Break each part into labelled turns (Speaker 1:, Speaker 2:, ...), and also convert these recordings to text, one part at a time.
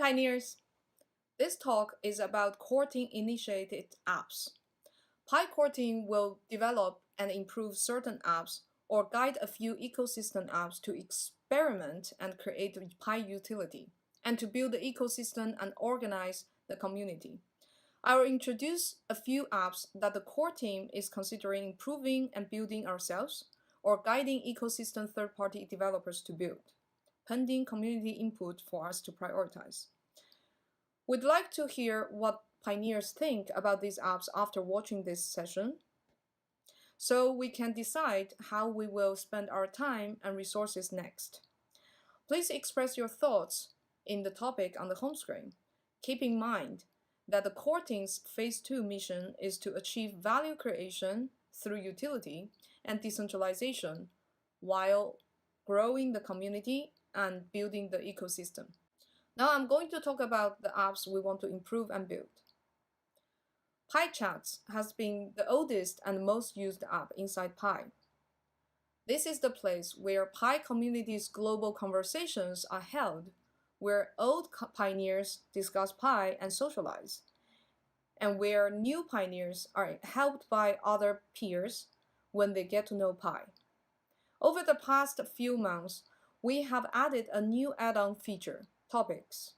Speaker 1: Pioneers! This talk is about core team initiated apps. Pi core team will develop and improve certain apps or guide a few ecosystem apps to experiment and create Pi utility, and to build the ecosystem and organize the community. I will introduce a few apps that the core team is considering improving and building ourselves, or guiding ecosystem third-party developers to build, pending community input for us to prioritize. We'd like to hear what pioneers think about these apps after watching this session, so we can decide how we will spend our time and resources next. Please express your thoughts in the topic on the home screen. Keep in mind that the core team's Phase 2 mission is to achieve value creation through utility and decentralization while growing the community and building the ecosystem. Now I'm going to talk about the apps we want to improve and build. PiChats has been the oldest and most used app inside Pi. This is the place where Pi community's global conversations are held, where old pioneers discuss Pi and socialize, and where new pioneers are helped by other peers when they get to know Pi. Over the past few months, we have added a new add-on feature, topics,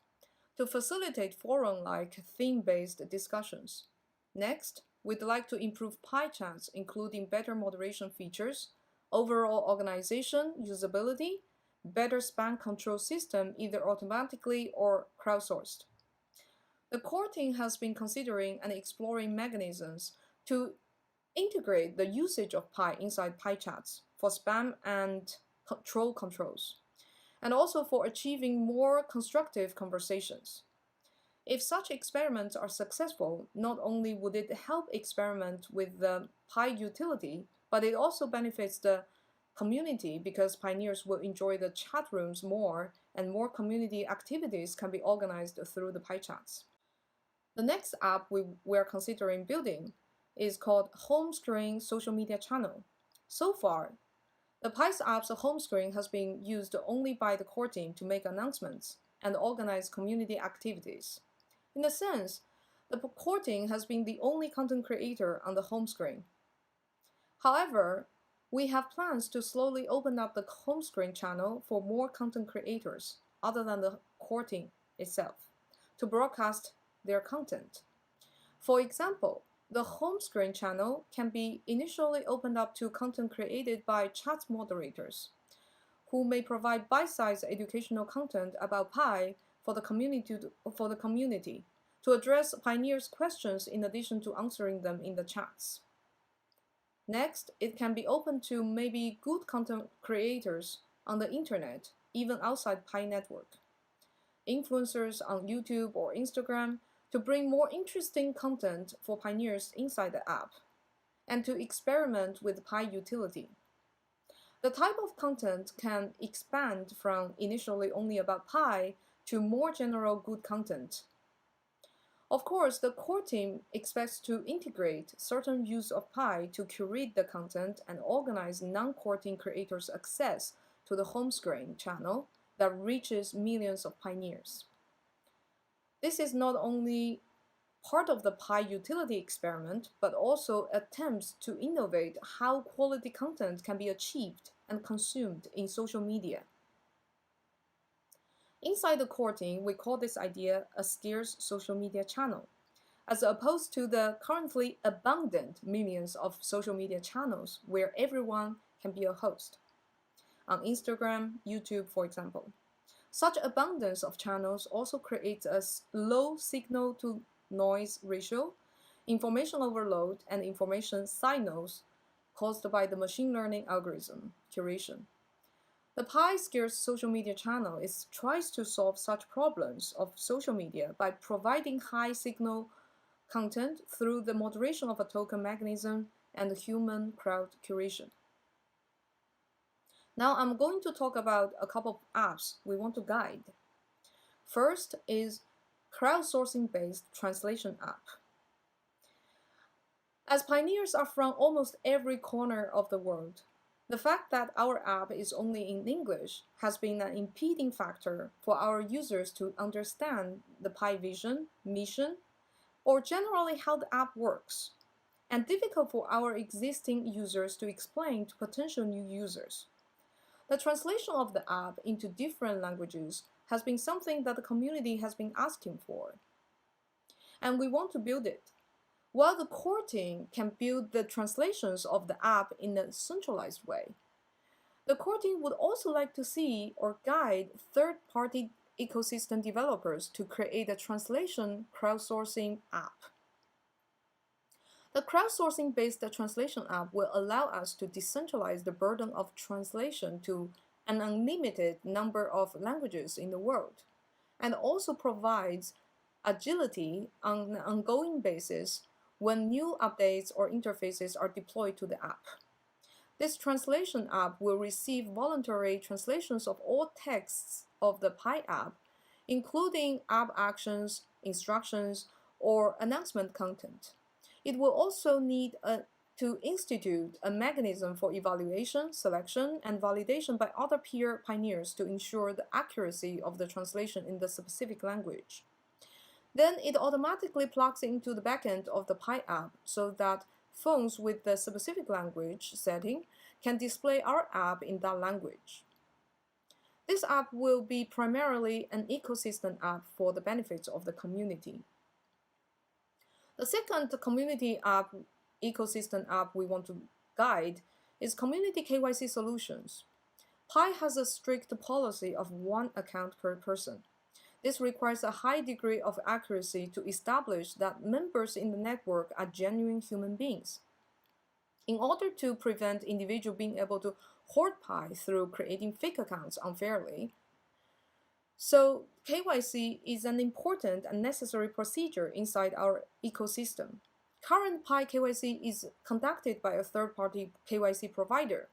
Speaker 1: to facilitate forum-like theme-based discussions. Next, we'd like to improve PiChats, including better moderation features, overall organization usability, better spam control system, either automatically or crowdsourced. The core team has been considering and exploring mechanisms to integrate the usage of Pi inside PiChats for spam and troll controls, and also for achieving more constructive conversations. If such experiments are successful, not only would it help experiment with the Pi utility, but it also benefits the community because pioneers will enjoy the chat rooms more and more community activities can be organized through the PiChats. The next app we're considering building is called Home Screen Social Media Channel. So far, the Pi's app's home screen has been used only by the core team to make announcements and organize community activities. In a sense, the core team has been the only content creator on the home screen. However, we have plans to slowly open up the home screen channel for more content creators other than the core team itself to broadcast their content. For example, the home screen channel can be initially opened up to content created by chat moderators, who may provide bite-sized educational content about Pi for the community to address pioneers' questions in addition to answering them in the chats. Next, it can be open to maybe good content creators on the internet, even outside Pi network, influencers on YouTube or Instagram, to bring more interesting content for pioneers inside the app, and to experiment with Pi utility. The type of content can expand from initially only about Pi to more general good content. Of course, the core team expects to integrate certain use of Pi to curate the content and organize non-core team creators' access to the home screen channel that reaches millions of pioneers. This is not only part of the Pi utility experiment, but also attempts to innovate how quality content can be achieved and consumed in social media. Inside the core team, we call this idea a scarce social media channel, as opposed to the currently abundant millions of social media channels where everyone can be a host. On Instagram, YouTube, for example. Such abundance of channels also creates a low signal-to-noise ratio, information overload, and information signals caused by the machine learning algorithm curation. The Pi scarce social media channel tries to solve such problems of social media by providing high signal content through the moderation of a token mechanism and human crowd curation. Now I'm going to talk about a couple of apps we want to guide. First is crowdsourcing-based translation app. As pioneers are from almost every corner of the world, The fact that our app is only in English has been an impeding factor for our users to understand the Pi vision, mission, or generally how the app works, and difficult for our existing users to explain to potential new users. The translation of the app into different languages has been something that the community has been asking for, and we want to build it. While the core team can build the translations of the app in a centralized way, the core team would also like to see or guide third-party ecosystem developers to create a translation crowdsourcing app. The crowdsourcing-based translation app will allow us to decentralize the burden of translation to an unlimited number of languages in the world, and also provides agility on an ongoing basis when new updates or interfaces are deployed to the app. This translation app will receive voluntary translations of all texts of the Pi app, including app actions, instructions, or announcement content. It will also need to institute a mechanism for evaluation, selection, and validation by other peer pioneers to ensure the accuracy of the translation in the specific language. Then it automatically plugs into the backend of the Pi app so that phones with the specific language setting can display our app in that language. This app will be primarily an ecosystem app for the benefits of the community. The second community app, ecosystem app we want to guide is Community KYC Solutions. Pi has a strict policy of one account per person. This requires a high degree of accuracy to establish that members in the network are genuine human beings. In order to prevent individuals being able to hoard Pi through creating fake accounts unfairly, so KYC is an important and necessary procedure inside our ecosystem. Current Pi KYC is conducted by a third-party KYC provider.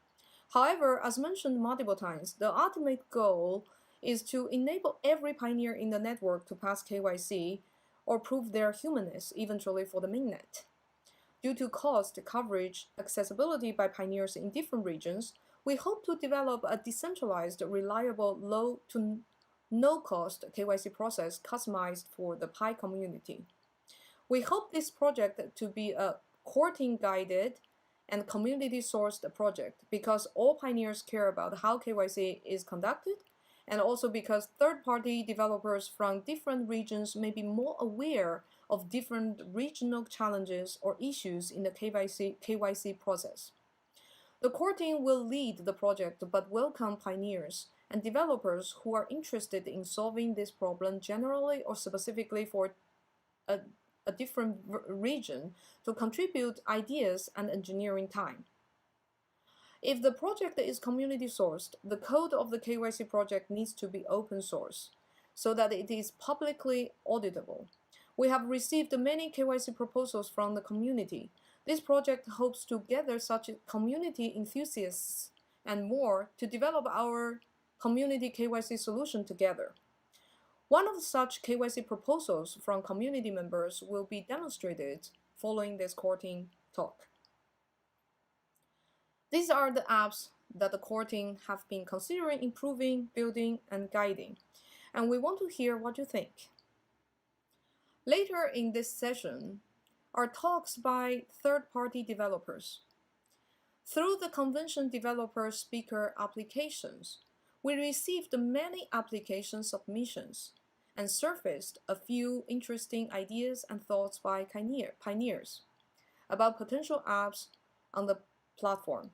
Speaker 1: However, as mentioned multiple times, the ultimate goal is to enable every pioneer in the network to pass KYC or prove their humanness eventually for the mainnet. Due to cost, coverage, accessibility by pioneers in different regions, we hope to develop a decentralized, reliable, low to no-cost KYC process customized for the Pi community. We hope this project to be a core team guided and community-sourced project because all pioneers care about how KYC is conducted, and also because third-party developers from different regions may be more aware of different regional challenges or issues in the KYC process. The core team will lead the project but welcome pioneers and developers who are interested in solving this problem generally or specifically for a different region to contribute ideas and engineering time. If the project is community sourced, the code of the KYC project needs to be open source so that it is publicly auditable. We have received many KYC proposals from the community. This project hopes to gather such community enthusiasts and more to develop our community KYC solution together. One of such KYC proposals from community members will be demonstrated following this core team talk. These are the apps that the core team have been considering improving, building, and guiding, and we want to hear what you think. Later in this session are talks by third-party developers. Through the convention developer speaker applications, we received many application submissions and surfaced a few interesting ideas and thoughts by pioneers about potential apps on the platform.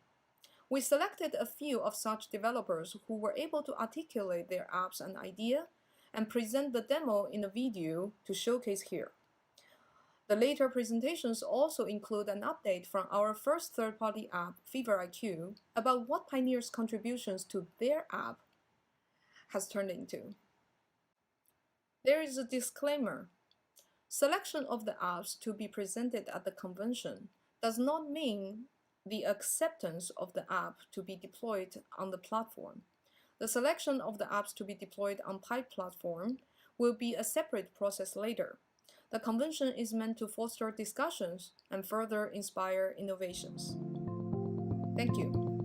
Speaker 1: We selected a few of such developers who were able to articulate their apps and idea and present the demo in a video to showcase here. The later presentations also include an update from our first third-party app, FeverIQ, about what pioneers' contributions to their app has turned into. There is a disclaimer. Selection of the apps to be presented at the convention does not mean the acceptance of the app to be deployed on the platform. The selection of the apps to be deployed on Pi platform will be a separate process later. The convention is meant to foster discussions and further inspire innovations. Thank you.